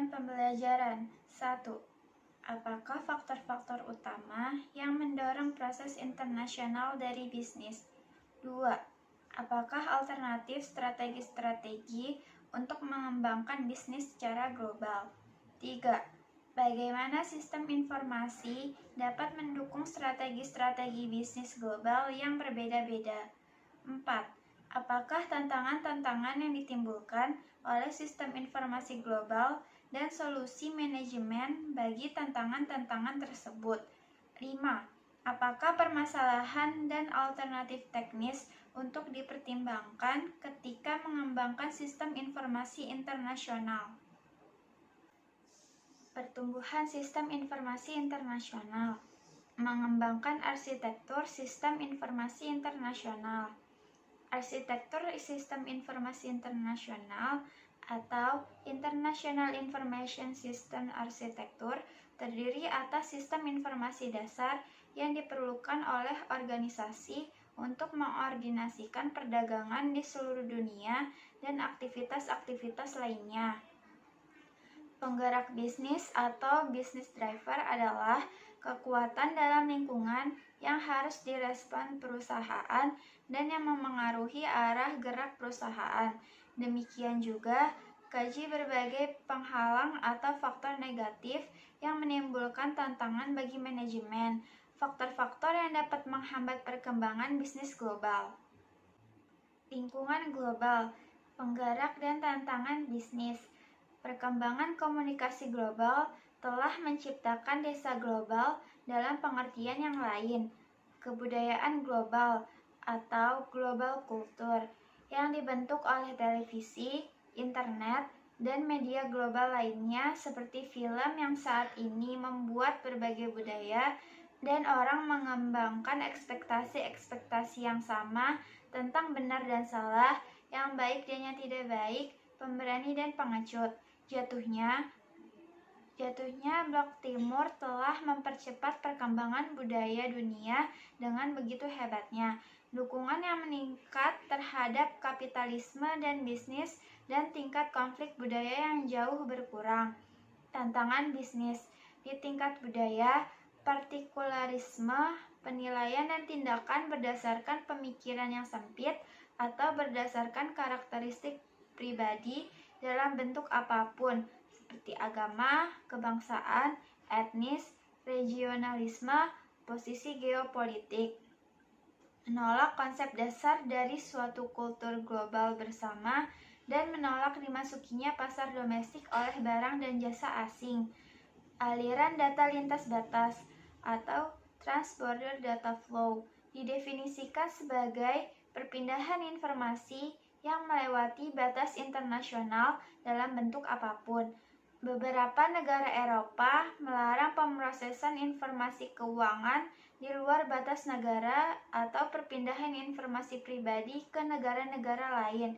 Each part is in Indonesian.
Bahan pembelajaran 1. Apakah faktor-faktor utama yang mendorong proses internasional dari bisnis? 2. Apakah alternatif strategi-strategi untuk mengembangkan bisnis secara global? 3. Bagaimana sistem informasi dapat mendukung strategi-strategi bisnis global yang berbeda-beda? 4. Apakah tantangan-tantangan yang ditimbulkan oleh sistem informasi global dan solusi manajemen bagi tantangan-tantangan tersebut? 5. Apakah permasalahan dan alternatif teknis untuk dipertimbangkan ketika mengembangkan sistem informasi internasional? Pertumbuhan sistem informasi internasional. Mengembangkan arsitektur sistem informasi internasional. Arsitektur sistem informasi internasional atau International Information System Architecture terdiri atas sistem informasi dasar yang diperlukan oleh organisasi untuk mengordinasikan perdagangan di seluruh dunia dan aktivitas-aktivitas lainnya. Penggerak bisnis atau business driver adalah kekuatan dalam lingkungan yang harus direspon perusahaan dan yang memengaruhi arah gerak perusahaan. Demikian juga, kaji berbagai penghalang atau faktor negatif yang menimbulkan tantangan bagi manajemen, faktor-faktor yang dapat menghambat perkembangan bisnis global. Lingkungan global, penggerak dan tantangan bisnis. Perkembangan komunikasi global telah menciptakan desa global dalam pengertian yang lain. Kebudayaan global atau global culture yang dibentuk oleh televisi, internet, dan media global lainnya seperti film yang saat ini membuat berbagai budaya dan orang mengembangkan ekspektasi-ekspektasi yang sama tentang benar dan salah, yang baik dan yang tidak baik, pemberani dan pengecut. Jatuhnya Blok Timur telah mempercepat perkembangan budaya dunia dengan begitu hebatnya. Dukungan yang meningkat terhadap kapitalisme dan bisnis dan tingkat konflik budaya yang jauh berkurang. Tantangan bisnis di tingkat budaya, partikularisme, penilaian dan tindakan berdasarkan pemikiran yang sempit atau berdasarkan karakteristik pribadi dalam bentuk apapun, seperti agama, kebangsaan, etnis, regionalisme, posisi geopolitik. Menolak konsep dasar dari suatu kultur global bersama dan menolak dimasukinya pasar domestik oleh barang dan jasa asing. Aliran data lintas batas atau Transborder Data Flow didefinisikan sebagai perpindahan informasi yang melewati batas internasional dalam bentuk apapun. Beberapa negara Eropa melarang pemrosesan informasi keuangan di luar batas negara atau perpindahan informasi pribadi ke negara-negara lain.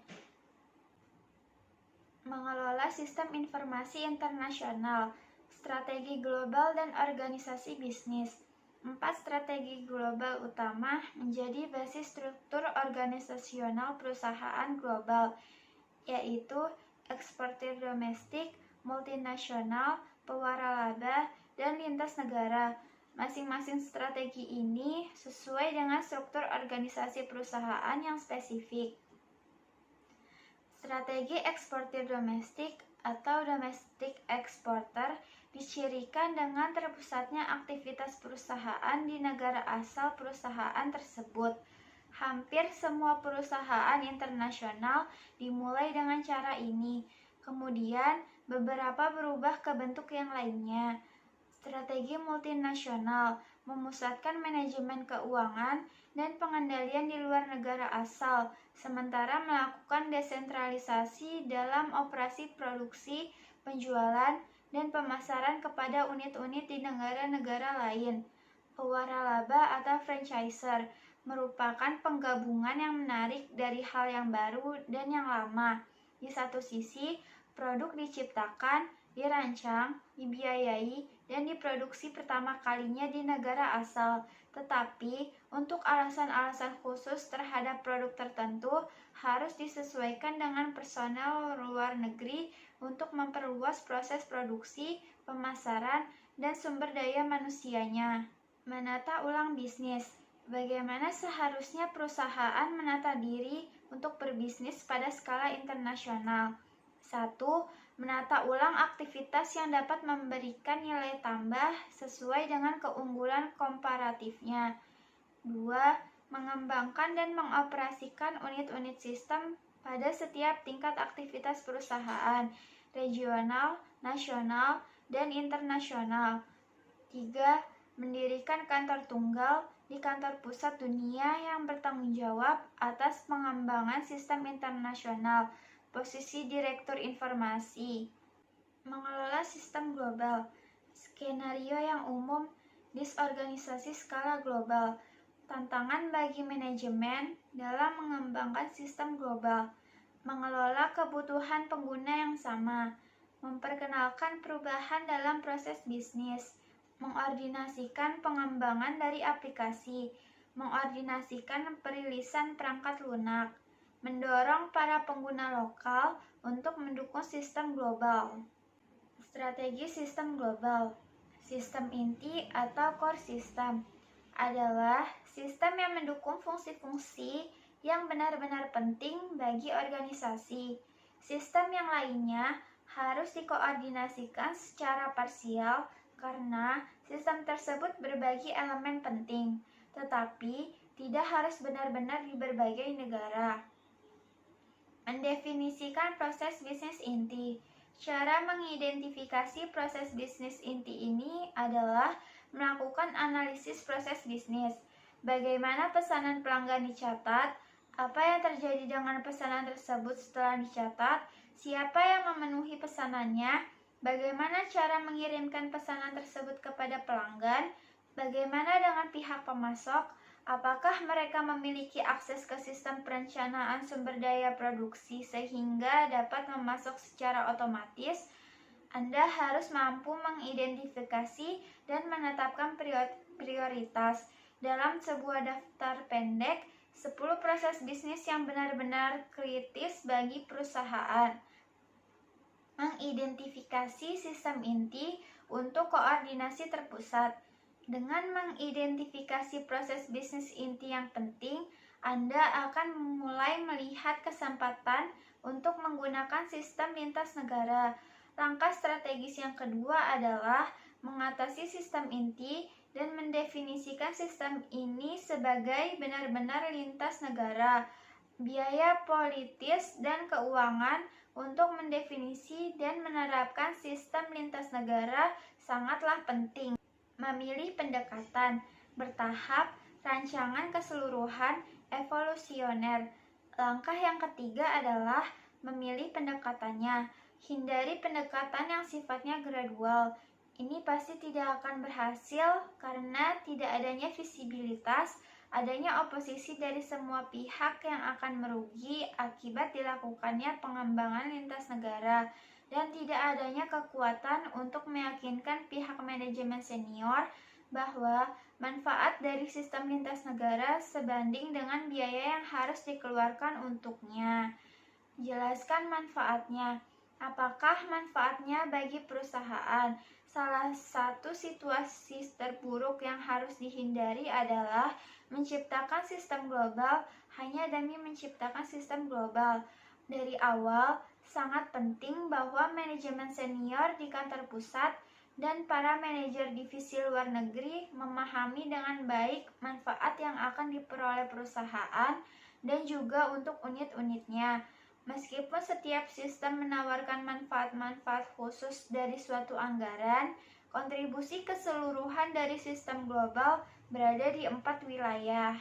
Mengelola sistem informasi internasional, strategi global dan organisasi bisnis. 4 strategi global utama menjadi basis struktur organisasional perusahaan global, yaitu eksportir domestik, multinasional, pewaralaba, dan lintas negara. Masing-masing strategi ini sesuai dengan struktur organisasi perusahaan yang spesifik. Strategi eksportir domestik atau domestic exporter dicirikan dengan terpusatnya aktivitas perusahaan di negara asal perusahaan tersebut. Hampir semua perusahaan internasional dimulai dengan cara ini. Kemudian, beberapa berubah ke bentuk yang lainnya. Strategi multinasional memusatkan manajemen keuangan dan pengendalian di luar negara asal, sementara melakukan desentralisasi dalam operasi produksi, penjualan, dan pemasaran kepada unit-unit di negara-negara lain. Pewaralaba atau franchiser merupakan penggabungan yang menarik dari hal yang baru dan yang lama. Di satu sisi, produk diciptakan, dirancang, dibiayai, dan diproduksi pertama kalinya di negara asal, tetapi untuk alasan-alasan khusus terhadap produk tertentu harus disesuaikan dengan personel luar negeri untuk memperluas proses produksi, pemasaran, dan sumber daya manusianya. Menata ulang bisnis. Bagaimana seharusnya perusahaan menata diri untuk berbisnis pada skala internasional? 1. Menata ulang aktivitas yang dapat memberikan nilai tambah sesuai dengan keunggulan komparatifnya. 2. Mengembangkan dan mengoperasikan unit-unit sistem pada setiap tingkat aktivitas perusahaan, regional, nasional, dan internasional. 3. Mendirikan kantor tunggal di kantor pusat dunia yang bertanggung jawab atas pengembangan sistem internasional. Posisi Direktur Informasi. Mengelola sistem global. Skenario yang umum disorganisasi skala global. Tantangan bagi manajemen dalam mengembangkan sistem global. Mengelola kebutuhan pengguna yang sama. Memperkenalkan perubahan dalam proses bisnis. Mengordinasikan pengembangan dari aplikasi. Mengordinasikan perilisan perangkat lunak. Mendorong para pengguna lokal untuk mendukung sistem global. Strategi sistem global. Sistem inti atau core system adalah sistem yang mendukung fungsi-fungsi yang benar-benar penting bagi organisasi. Sistem yang lainnya harus dikoordinasikan secara parsial karena sistem tersebut berbagi elemen penting, tetapi tidak harus benar-benar di berbagai negara. Mendefinisikan proses bisnis inti. Cara mengidentifikasi proses bisnis inti ini adalah melakukan analisis proses bisnis. Bagaimana pesanan pelanggan dicatat, apa yang terjadi dengan pesanan tersebut setelah dicatat, siapa yang memenuhi pesanannya, bagaimana cara mengirimkan pesanan tersebut kepada pelanggan, bagaimana dengan pihak pemasok, apakah mereka memiliki akses ke sistem perencanaan sumber daya produksi sehingga dapat memasok secara otomatis. Anda harus mampu mengidentifikasi dan menetapkan prioritas dalam sebuah daftar pendek 10 proses bisnis yang benar-benar kritis bagi perusahaan. Mengidentifikasi sistem inti untuk koordinasi terpusat. Dengan mengidentifikasi proses bisnis inti yang penting, Anda akan mulai melihat kesempatan untuk menggunakan sistem lintas negara. Langkah strategis yang kedua adalah mengatasi sistem inti dan mendefinisikan sistem ini sebagai benar-benar lintas negara. Biaya politis dan keuangan untuk mendefinisi dan menerapkan sistem lintas negara sangatlah penting. Memilih pendekatan bertahap, rancangan keseluruhan, evolusioner. Langkah yang ketiga adalah memilih pendekatannya. Hindari pendekatan yang sifatnya gradual. Ini pasti tidak akan berhasil karena tidak adanya visibilitas, adanya oposisi dari semua pihak yang akan merugi akibat dilakukannya pengembangan lintas negara, dan tidak adanya kekuatan untuk meyakinkan pihak manajemen senior bahwa manfaat dari sistem lintas negara sebanding dengan biaya yang harus dikeluarkan untuknya. Jelaskan manfaatnya. Apakah manfaatnya bagi perusahaan? Salah satu situasi terburuk yang harus dihindari adalah menciptakan sistem global hanya demi menciptakan sistem global. Dari awal, sangat penting bahwa manajemen senior di kantor pusat dan para manajer divisi luar negeri memahami dengan baik manfaat yang akan diperoleh perusahaan dan juga untuk unit-unitnya. Meskipun setiap sistem menawarkan manfaat-manfaat khusus dari suatu anggaran, kontribusi keseluruhan dari sistem global berada di 4 wilayah.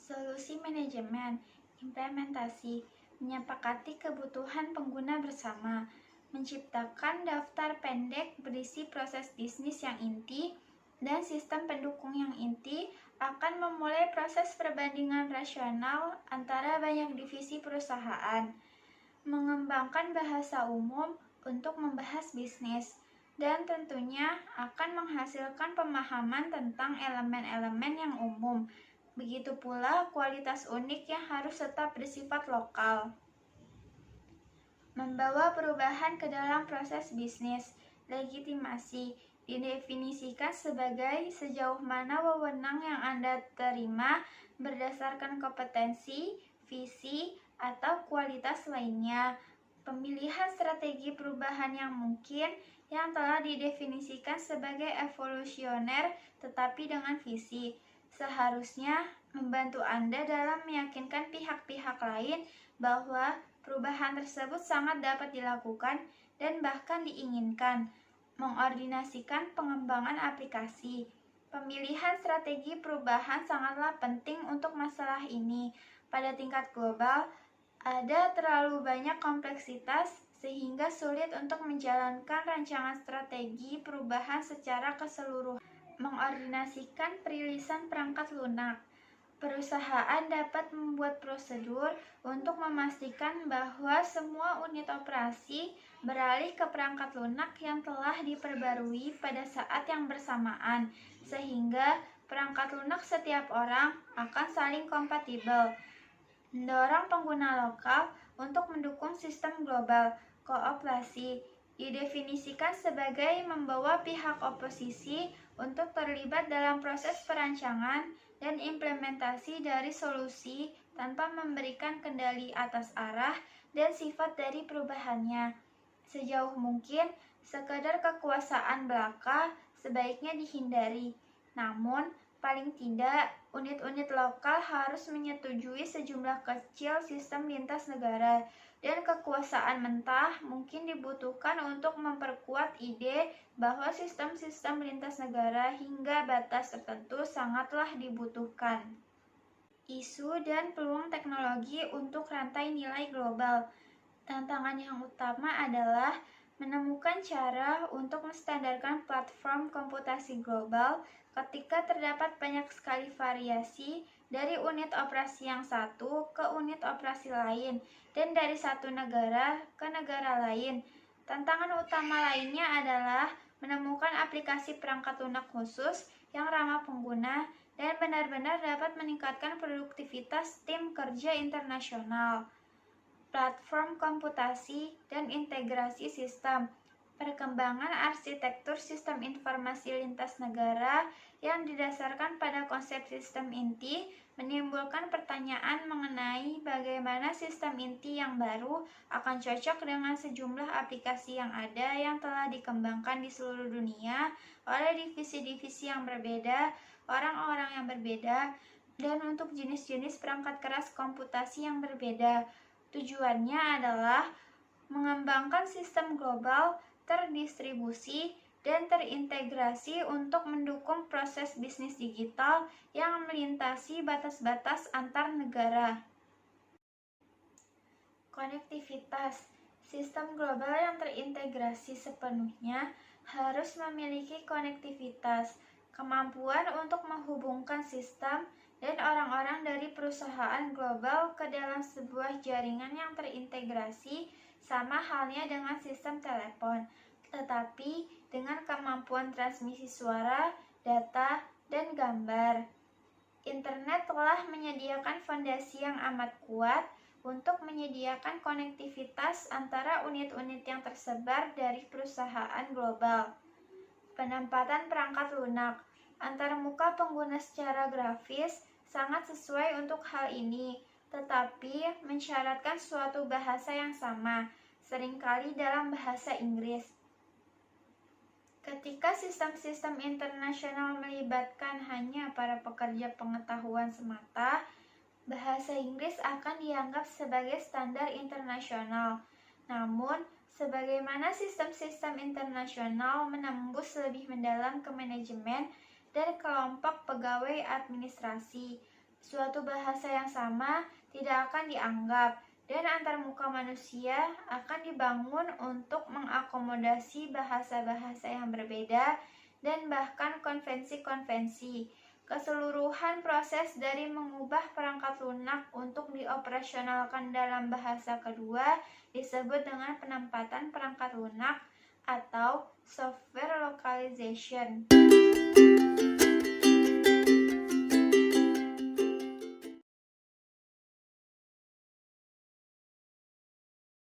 Solusi manajemen, implementasi, menyepakati kebutuhan pengguna bersama, menciptakan daftar pendek berisi proses bisnis yang inti, dan sistem pendukung yang inti akan memulai proses perbandingan rasional antara banyak divisi perusahaan. Mengembangkan bahasa umum untuk membahas bisnis, dan tentunya akan menghasilkan pemahaman tentang elemen-elemen yang umum. Begitu pula kualitas unik yang harus tetap bersifat lokal. Membawa perubahan ke dalam proses bisnis. Legitimasi didefinisikan sebagai sejauh mana wewenang yang Anda terima berdasarkan kompetensi, visi, atau kualitas lainnya. Pemilihan strategi perubahan yang mungkin yang telah didefinisikan sebagai evolusioner tetapi dengan visi seharusnya membantu Anda dalam meyakinkan pihak-pihak lain bahwa perubahan tersebut sangat dapat dilakukan dan bahkan diinginkan. Mengordinasikan pengembangan aplikasi. Pemilihan strategi perubahan sangatlah penting untuk masalah ini. Pada tingkat global, ada terlalu banyak kompleksitas sehingga sulit untuk menjalankan rancangan strategi perubahan secara keseluruhan. Mengordinasikan perilisan perangkat lunak. Perusahaan dapat membuat prosedur untuk memastikan bahwa semua unit operasi beralih ke perangkat lunak yang telah diperbarui pada saat yang bersamaan, sehingga perangkat lunak setiap orang akan saling kompatibel. Mendorong pengguna lokal untuk mendukung sistem global. Kooperasi didefinisikan sebagai membawa pihak oposisi untuk terlibat dalam proses perancangan dan implementasi dari solusi tanpa memberikan kendali atas arah dan sifat dari perubahannya. Sejauh mungkin, sekedar kekuasaan belaka sebaiknya dihindari. Namun, paling tidak, unit-unit lokal harus menyetujui sejumlah kecil sistem lintas negara, dan kekuasaan mentah mungkin dibutuhkan untuk memperkuat ide bahwa sistem-sistem lintas negara hingga batas tertentu sangatlah dibutuhkan. Isu dan peluang teknologi untuk rantai nilai global. Tantangan yang utama adalah menemukan cara untuk menstandarkan platform komputasi global ketika terdapat banyak sekali variasi dari unit operasi yang satu ke unit operasi lain dan dari satu negara ke negara lain. Tantangan utama lainnya adalah menemukan aplikasi perangkat lunak khusus yang ramah pengguna dan benar-benar dapat meningkatkan produktivitas tim kerja internasional. Platform komputasi dan integrasi sistem. Perkembangan arsitektur sistem informasi lintas negara yang didasarkan pada konsep sistem inti menimbulkan pertanyaan mengenai bagaimana sistem inti yang baru akan cocok dengan sejumlah aplikasi yang ada yang telah dikembangkan di seluruh dunia oleh divisi-divisi yang berbeda, orang-orang yang berbeda, dan untuk jenis-jenis perangkat keras komputasi yang berbeda. Tujuannya adalah mengembangkan sistem global terdistribusi dan terintegrasi untuk mendukung proses bisnis digital yang melintasi batas-batas antar negara. Konektivitas. Sistem global yang terintegrasi sepenuhnya harus memiliki konektivitas, kemampuan untuk menghubungkan sistem dan orang-orang dari perusahaan global ke dalam sebuah jaringan yang terintegrasi, sama halnya dengan sistem telepon, tetapi dengan kemampuan transmisi suara, data, dan gambar. Internet telah menyediakan fondasi yang amat kuat untuk menyediakan konektivitas antara unit-unit yang tersebar dari perusahaan global. Penempatan perangkat lunak antarmuka pengguna secara grafis sangat sesuai untuk hal ini, tetapi mensyaratkan suatu bahasa yang sama, seringkali dalam bahasa Inggris. Ketika sistem-sistem internasional melibatkan hanya para pekerja pengetahuan semata, bahasa Inggris akan dianggap sebagai standar internasional. Namun, sebagaimana sistem-sistem internasional menembus lebih mendalam ke manajemen dan kelompok pegawai administrasi, suatu bahasa yang sama tidak akan dianggap, dan antarmuka manusia akan dibangun untuk mengakomodasi bahasa-bahasa yang berbeda dan bahkan konvensi-konvensi. Keseluruhan proses dari mengubah perangkat lunak untuk dioperasionalkan dalam bahasa kedua disebut dengan penempatan perangkat lunak atau software localization.